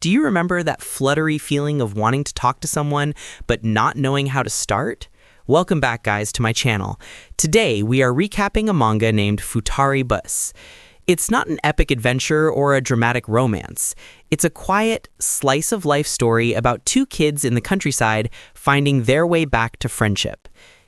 Do you remember that fluttery feeling of wanting to talk to someone but not knowing how to start? Welcome back, guys, to my channel. Today, we are recapping a manga named Futari Bus. It's not an epic adventure or a dramatic romance. It's a quiet, slice-of-life story about two kids in the countryside finding their way back to friendship.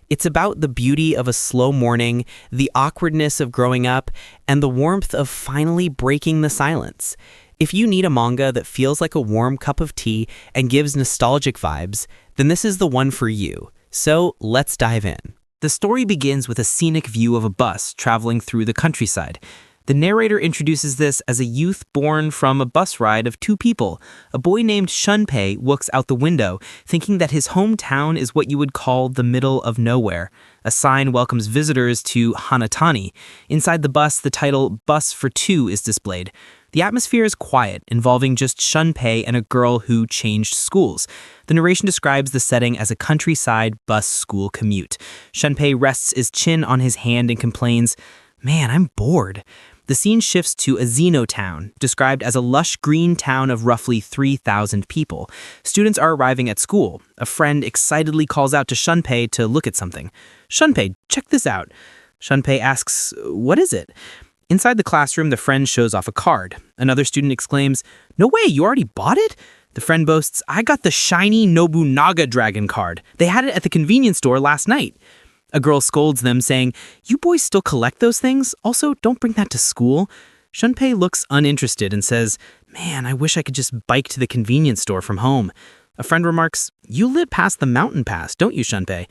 It's about the beauty of a slow morning, the awkwardness of growing up, and the warmth of finally breaking the silence. If you need a manga that feels like a warm cup of tea and gives nostalgic vibes, then this is the one for you. So let's dive in. The story begins with a scenic view of a bus traveling through the countryside. The narrator introduces this as a youth born from a bus ride of two people. A boy named Shunpei looks out the window, thinking that his hometown is what you would call the middle of nowhere. A sign welcomes visitors to Hanatani. Inside the bus, the title Bus for Two is displayed. The atmosphere is quiet, involving just Shunpei and a girl who changed schools. The narration describes the setting as a countryside bus school commute. Shunpei rests his chin on his hand and complains, "Man, I'm bored." The scene shifts to a Xeno town, described as a lush green town of roughly 3,000 people. Students are arriving at school. A friend excitedly calls out to Shunpei to look at something. "Shunpei, check this out." Shunpei asks, "What is it?" Inside the classroom, the friend shows off a card. Another student exclaims, "No way, you already bought it?" The friend boasts, "I got the shiny Nobunaga dragon card. They had it at the convenience store last night." A girl scolds them, saying, "You boys still collect those things? Also, don't bring that to school." Shunpei looks uninterested and says, "Man, I wish I could just bike to the convenience store from home." A friend remarks, "You live past the mountain pass, don't you, Shunpei?"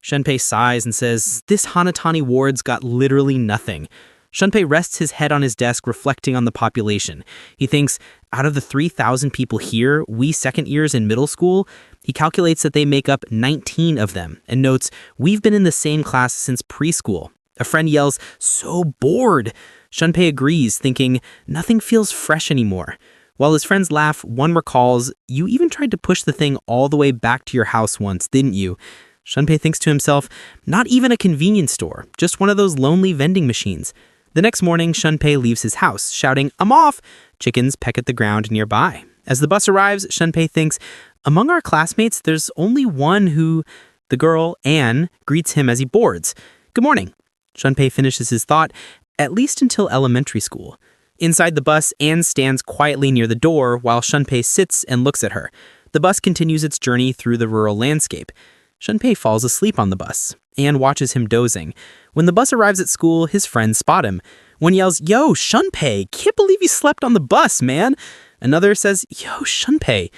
Shunpei sighs and says, "This Hanatani ward's got literally nothing." Shunpei rests his head on his desk, reflecting on the population. He thinks, out of the 3,000 people here, we second years in middle school, he calculates that they make up 19 of them, and notes, "We've been in the same class since preschool." A friend yells, "So bored!" Shunpei agrees, thinking, nothing feels fresh anymore. While his friends laugh, one recalls, "You even tried to push the thing all the way back to your house once, didn't you?" Shunpei thinks to himself, not even a convenience store, just one of those lonely vending machines. The next morning, Shunpei leaves his house, shouting, "I'm off!" Chickens peck at the ground nearby. As the bus arrives, Shunpei thinks, among our classmates, there's only one who... The girl, Anne, greets him as he boards. "Good morning." Shunpei finishes his thought, "At least until elementary school." Inside the bus, Anne stands quietly near the door while Shunpei sits and looks at her. The bus continues its journey through the rural landscape. Shunpei falls asleep on the bus. Anne watches him dozing. When the bus arrives at school, his friends spot him. One yells, "Yo, Shunpei, can't believe you slept on the bus, man." Another says, "Yo, Shunpei."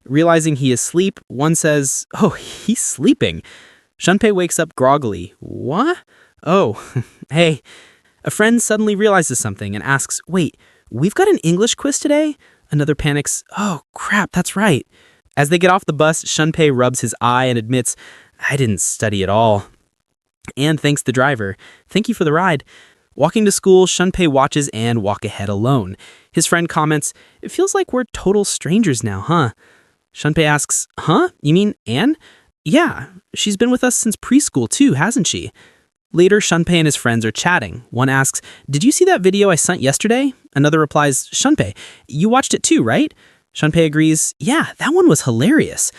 Realizing he is asleep, one says, "Oh, he's sleeping." Shunpei wakes up groggily. "What? Oh, hey." A friend suddenly realizes something and asks, "Wait, we've got an English quiz today?" Another panics, "Oh, crap, that's right." As they get off the bus, Shunpei rubs his eye and admits, "I didn't study at all." Anne thanks the driver. "Thank you for the ride." Walking to school, Shunpei watches Anne walk ahead alone. His friend comments, "It feels like we're total strangers now, huh?" Shunpei asks, "Huh? You mean Anne?" "Yeah, she's been with us since preschool too, hasn't she?" Later, Shunpei and his friends are chatting. One asks, "Did you see that video I sent yesterday?" Another replies, "Shunpei, you watched it too, right?" Shunpei agrees, "Yeah, that one was hilarious."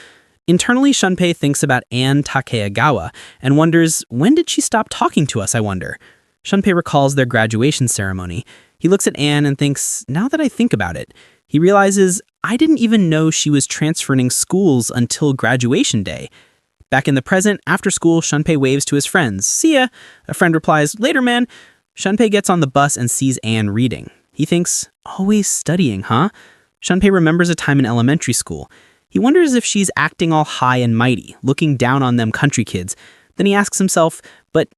Internally, Shunpei thinks about Anne Takeagawa and wonders, when did she stop talking to us, I wonder? Shunpei recalls their graduation ceremony. He looks at Anne and thinks, now that I think about it, he realizes, I didn't even know she was transferring schools until graduation day. Back in the present, after school, Shunpei waves to his friends. "See ya." A friend replies, "Later, man." Shunpei gets on the bus and sees Anne reading. He thinks, always studying, huh? Shunpei remembers a time in elementary school. He wonders if she's acting all high and mighty, looking down on them country kids. Then he asks himself, but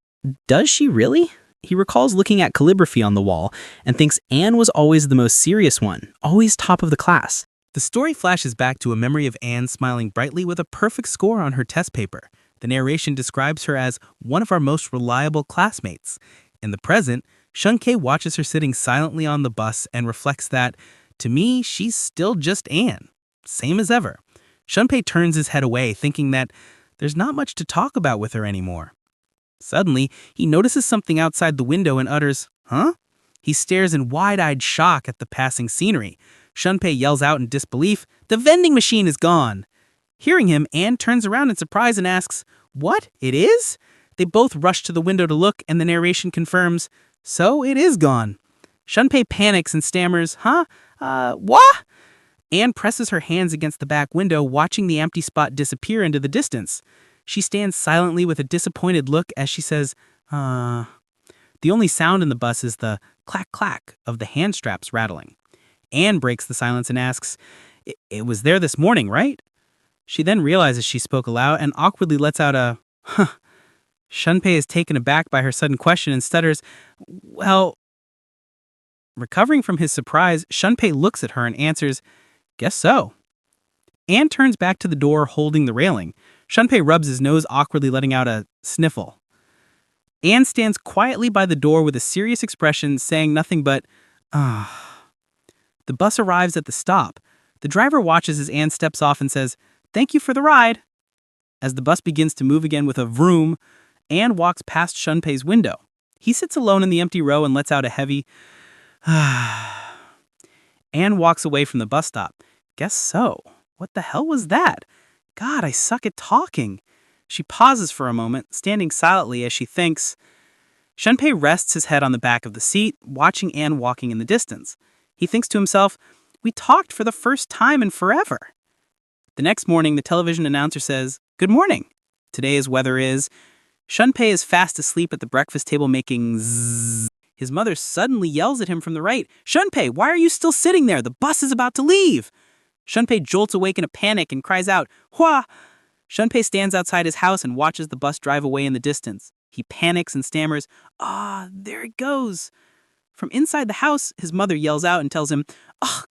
does she really? He recalls looking at calligraphy on the wall and thinks Anne was always the most serious one, always top of the class. The story flashes back to a memory of Anne smiling brightly with a perfect score on her test paper. The narration describes her as one of our most reliable classmates. In the present, Shunpei watches her sitting silently on the bus and reflects that, to me, she's still just Anne, same as ever. Shunpei turns his head away, thinking that there's not much to talk about with her anymore. Suddenly, he notices something outside the window and utters, "Huh?" He stares in wide-eyed shock at the passing scenery. Shunpei yells out in disbelief, "The vending machine is gone!" Hearing him, Anne turns around in surprise and asks, "What? It is?" They both rush to the window to look, and the narration confirms, "So it is gone." Shunpei panics and stammers, "Huh? What?" Anne presses her hands against the back window, watching the empty spot disappear into the distance. She stands silently with a disappointed look as she says, The only sound in the bus is the clack-clack of the hand straps rattling. Anne breaks the silence and asks, It was there this morning, right?" She then realizes she spoke aloud and awkwardly lets out a, "Huh." Shunpei is taken aback by her sudden question and stutters, "Well..." Recovering from his surprise, Shunpei looks at her and answers, "Guess so." Anne turns back to the door holding the railing. Shunpei rubs his nose awkwardly, letting out a sniffle. Anne stands quietly by the door with a serious expression, saying nothing but, "Ah." The bus arrives at the stop. The driver watches as Anne steps off and says, "Thank you for the ride." As the bus begins to move again with a vroom, Anne walks past Shunpei's window. He sits alone in the empty row and lets out a heavy, "Ah." Anne walks away from the bus stop. "Guess so. What the hell was that? God, I suck at talking." She pauses for a moment, standing silently as she thinks. Shunpei rests his head on the back of the seat, watching Anne walking in the distance. He thinks to himself, "We talked for the first time in forever." The next morning, the television announcer says, "Good morning. Today's weather is..." Shunpei is fast asleep at the breakfast table making zzz. His mother suddenly yells at him from the right, "Shunpei, why are you still sitting there? The bus is about to leave." Shunpei jolts awake in a panic and cries out, "Hua!" Shunpei stands outside his house and watches the bus drive away in the distance. He panics and stammers, There it goes." From inside the house, his mother yells out and tells him,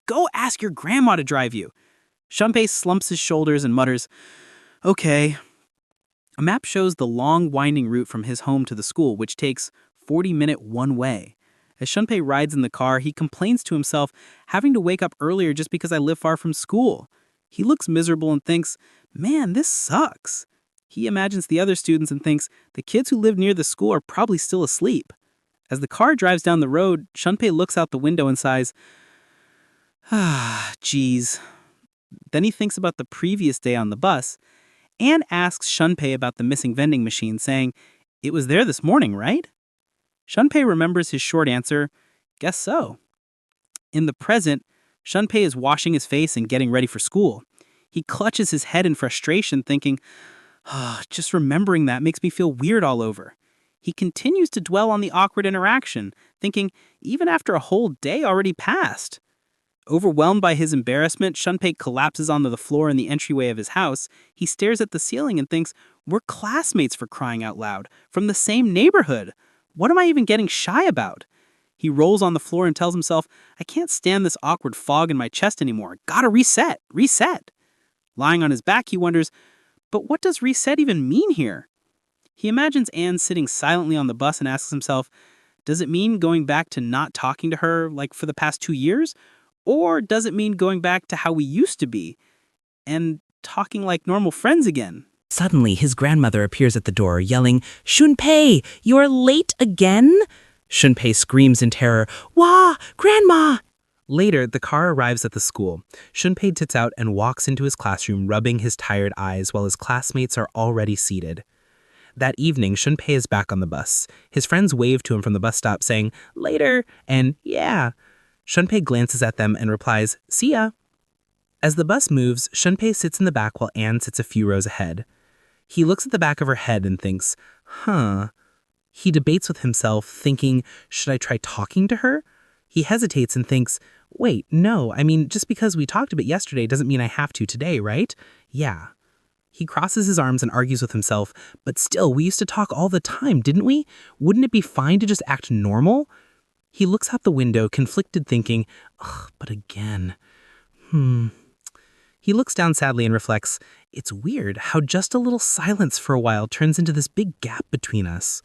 "Go ask your grandma to drive you." Shunpei slumps his shoulders and mutters, "Okay." A map shows the long, winding route from his home to the school, which takes 40-minute one way. As Shunpei rides in the car, he complains to himself, "Having to wake up earlier just because I live far from school." He looks miserable and thinks, "Man, this sucks." He imagines the other students and thinks, the kids who live near the school are probably still asleep. As the car drives down the road, Shunpei looks out the window and sighs, geez." Then he thinks about the previous day on the bus. Anne asks Shunpei about the missing vending machine, saying, "It was there this morning, right?" Shunpei remembers his short answer, "Guess so." In the present, Shunpei is washing his face and getting ready for school. He clutches his head in frustration, thinking, just remembering that makes me feel weird all over. He continues to dwell on the awkward interaction, thinking, even after a whole day already passed. Overwhelmed by his embarrassment, Shunpei collapses onto the floor in the entryway of his house. He stares at the ceiling and thinks, we're classmates for crying out loud, from the same neighborhood. What am I even getting shy about? He rolls on the floor and tells himself, I can't stand this awkward fog in my chest anymore. Gotta reset. Lying on his back, he wonders, but what does reset even mean here? He imagines Anne sitting silently on the bus and asks himself, does it mean going back to not talking to her like for the past 2 years? Or does it mean going back to how we used to be and talking like normal friends again? Suddenly, his grandmother appears at the door, yelling, Shunpei, you're late again? Shunpei screams in terror, Wah, Grandma! Later, the car arrives at the school. Shunpei tits out and walks into his classroom, rubbing his tired eyes while his classmates are already seated. That evening, Shunpei is back on the bus. His friends wave to him from the bus stop, saying, later, and yeah. Shunpei glances at them and replies, see ya. As the bus moves, Shunpei sits in the back while Anne sits a few rows ahead. He looks at the back of her head and thinks, He debates with himself, thinking, should I try talking to her? He hesitates and thinks, wait, no, I mean, just because we talked a bit yesterday doesn't mean I have to today, right? Yeah. He crosses his arms and argues with himself, but still, we used to talk all the time, didn't we? Wouldn't it be fine to just act normal? He looks out the window, conflicted, thinking, but again. He looks down sadly and reflects, it's weird how just a little silence for a while turns into this big gap between us.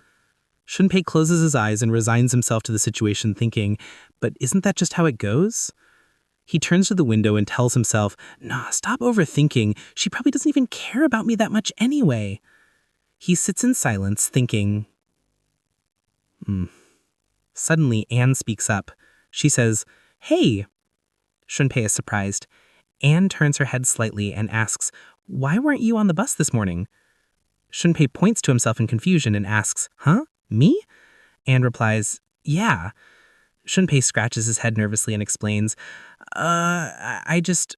Shunpei closes his eyes and resigns himself to the situation, thinking, but isn't that just how it goes? He turns to the window and tells himself, nah, stop overthinking. She probably doesn't even care about me that much anyway. He sits in silence, thinking. Suddenly, Anne speaks up. She says, hey. Shunpei is surprised. Anne turns her head slightly and asks, "Why weren't you on the bus this morning?" Shunpei points to himself in confusion and asks, "Huh? Me?" Anne replies, "Yeah." Shunpei scratches his head nervously and explains, I just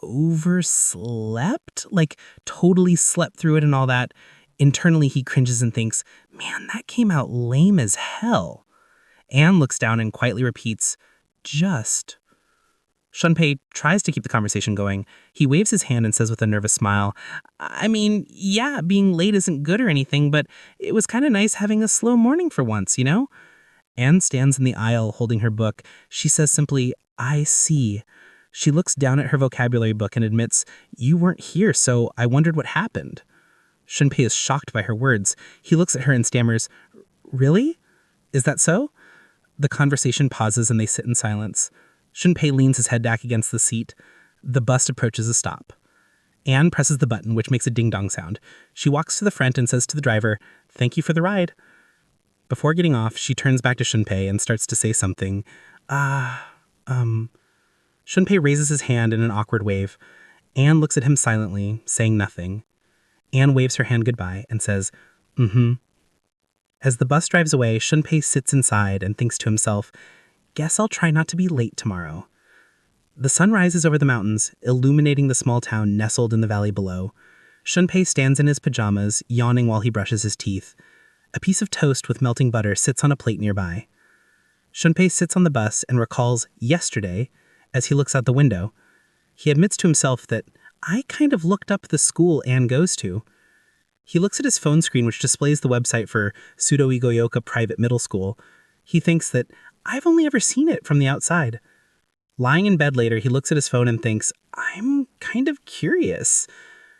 overslept? Like, totally slept through it and all that." Internally, he cringes and thinks, "Man, that came out lame as hell." Anne looks down and quietly repeats, "Just." Shunpei tries to keep the conversation going. He waves his hand and says with a nervous smile, "I mean, yeah, being late isn't good or anything, but it was kind of nice having a slow morning for once, you know?" Anne stands in the aisle holding her book. She says simply, "I see." She looks down at her vocabulary book and admits, "You weren't here, so I wondered what happened." Shunpei is shocked by her words. He looks at her and stammers, "Really? Is that so?" The conversation pauses and they sit in silence. Shunpei leans his head back against the seat. The bus approaches a stop. Anne presses the button, which makes a ding-dong sound. She walks to the front and says to the driver, "Thank you for the ride." Before getting off, she turns back to Shunpei and starts to say something. Shunpei raises his hand in an awkward wave. Anne looks at him silently, saying nothing. Anne waves her hand goodbye and says, "Mm-hmm." As the bus drives away, Shunpei sits inside and thinks to himself, "Guess I'll try not to be late tomorrow." The sun rises over the mountains, illuminating the small town nestled in the valley below. Shunpei stands in his pajamas, yawning while he brushes his teeth. A piece of toast with melting butter sits on a plate nearby. Shunpei sits on the bus and recalls yesterday as he looks out the window. He admits to himself that, "I kind of looked up the school Anne goes to." He looks at his phone screen, which displays the website for Sudo-Igoyoka Private Middle School. He thinks that, "I've only ever seen it from the outside." Lying in bed later, he looks at his phone and thinks, "I'm kind of curious."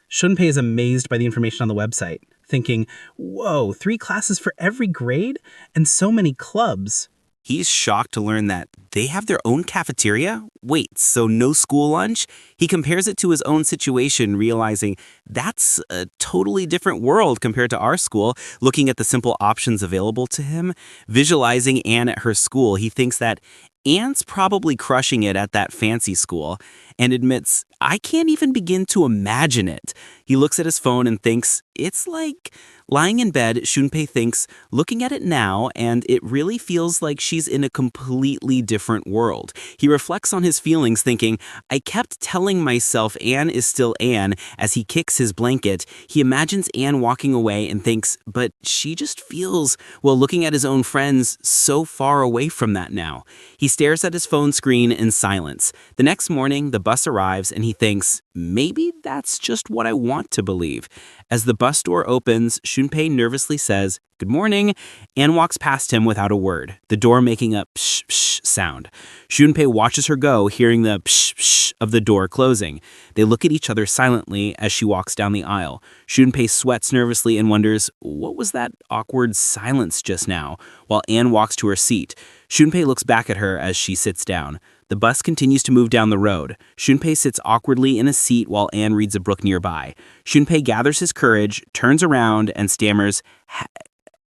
Shunpei is amazed by the information on the website, thinking, "Whoa, 3 classes for every grade? And so many clubs." He's shocked to learn that they have their own cafeteria? Wait, so no school lunch? He compares it to his own situation, realizing that's a totally different world compared to our school. Looking at the simple options available to him, visualizing Anne at her school, he thinks that Anne's probably crushing it at that fancy school, and admits, "I can't even begin to imagine it." He looks at his phone and thinks, it's like lying in bed. Shunpei thinks, looking at it now, and it really feels like she's in a completely different world. He reflects on his feelings, thinking, "I kept telling myself Anne is still Anne." As he kicks his blanket, he imagines Anne walking away and thinks, but she just feels, well, looking at his own friends, so far away from that now. He stares at his phone screen in silence. The next morning, the bus arrives and he thinks, maybe that's just what I want to believe. As the bus door opens, Shunpei nervously says, "Good morning," and walks past him without a word, the door making a psh psh sound. Shunpei watches her go, hearing the psh psh of the door closing. They look at each other silently as she walks down the aisle. Shunpei sweats nervously and wonders, what was that awkward silence just now? While Anne walks to her seat, Shunpei looks back at her as she sits down. The bus continues to move down the road. Shunpei sits awkwardly in a seat while Anne reads a book nearby. Shunpei gathers his courage, turns around, and stammers,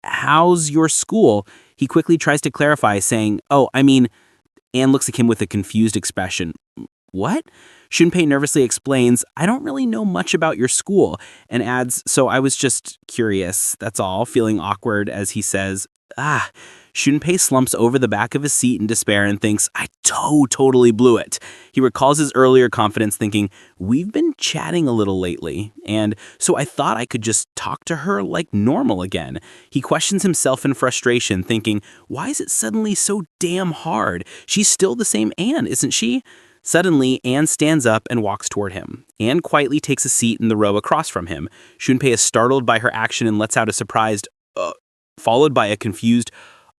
"How's your school?" He quickly tries to clarify, saying, "Oh, I mean..." Anne looks at him with a confused expression. "What?" Shunpei nervously explains, "I don't really know much about your school," and adds, "So I was just curious, that's all," feeling awkward as he says, "Ah." Shunpei slumps over the back of his seat in despair and thinks, I totally blew it. He recalls his earlier confidence, thinking, we've been chatting a little lately, and so I thought I could just talk to her like normal again. He questions himself in frustration, thinking, why is it suddenly so damn hard? She's still the same Anne, isn't she? Suddenly, Anne stands up and walks toward him. Anne quietly takes a seat in the row across from him. Shunpei is startled by her action and lets out a surprised, followed by a confused,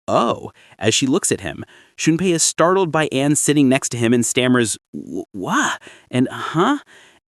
"Oh," as she looks at him. Shunpei is startled by Anne sitting next to him and stammers, "What?" and "Huh?"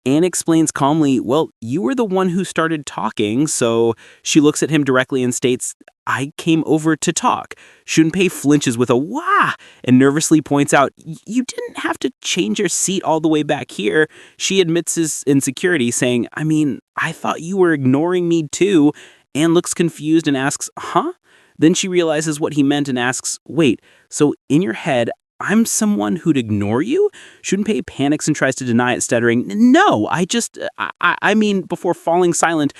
Anne explains calmly, well, you were the one who started talking, so she looks at him directly and states, I came over to talk. Shunpei flinches with a wah and nervously points out, you didn't have to change your seat all the way back here. She admits his insecurity, saying, I mean, I thought you were ignoring me too. Anne looks confused and asks, huh? Then she realizes what he meant and asks, wait, so in your head, I'm someone who'd ignore you? Shunpei panics and tries to deny it, stuttering, no, I mean, before falling silent,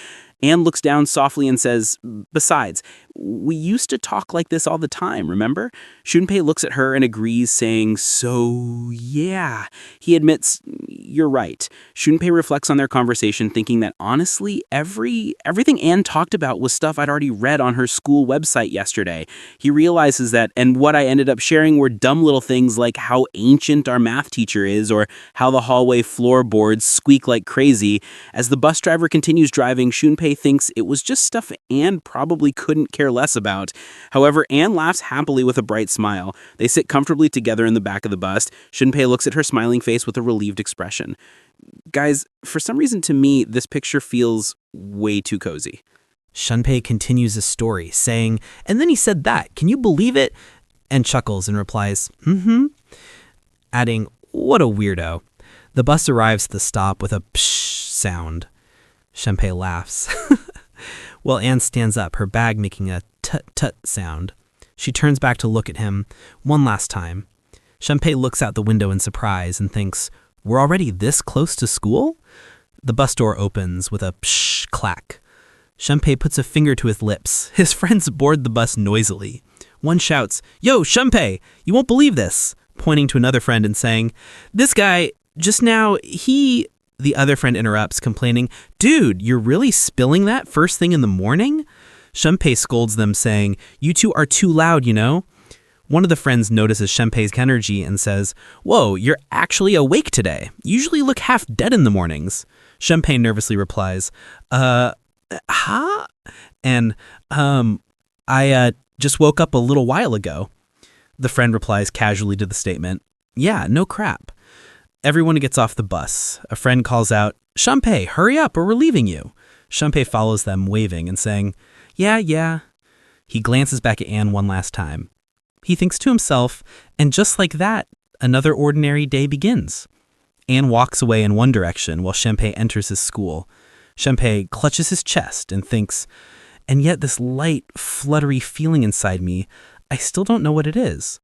Anne looks down softly and says, besides, we used to talk like this all the time, remember? Shunpei looks at her and agrees, saying, so, yeah. He admits, you're right. Shunpei reflects on their conversation, thinking that honestly, everything Anne talked about was stuff I'd already read on her school website yesterday. He realizes that, and what I ended up sharing were dumb little things like how ancient our math teacher is, or how the hallway floorboards squeak like crazy. As the bus driver continues driving, Shunpei thinks it was just stuff Anne probably couldn't care less about. However, Anne laughs happily with a bright smile. They sit comfortably together in the back of the bus. Shunpei looks at her smiling face with a relieved expression. Guys, for some reason to me, this picture feels way too cozy. Shunpei continues his story, saying, and then he said that, can you believe it? And chuckles and replies, adding, what a weirdo. The bus arrives at the stop with a psh sound. Shunpei laughs. Well, Anne stands up, her bag making a tut-tut sound. She turns back to look at him one last time. Shunpei looks out the window in surprise and thinks, we're already this close to school? The bus door opens with a psh clack. Shunpei puts a finger to his lips. His friends board the bus noisily. One shouts, yo, Shunpei, you won't believe this, pointing to another friend and saying, this guy, just now, The other friend interrupts, complaining, dude, you're really spilling that first thing in the morning? Shunpei scolds them, saying, you two are too loud, you know? One of the friends notices Shunpei's energy and says, whoa, you're actually awake today. You usually look half dead in the mornings. Shunpei nervously replies, huh? And, I just woke up a little while ago. The friend replies casually to the statement, yeah, no crap. Everyone gets off the bus. A friend calls out, Shunpei, hurry up or we're leaving you. Shunpei follows them, waving and saying, yeah. He glances back at Anne one last time. He thinks to himself, and just like that, another ordinary day begins. Anne walks away in one direction while Shunpei enters his school. Shunpei clutches his chest and thinks, and yet this light, fluttery feeling inside me, I still don't know what it is.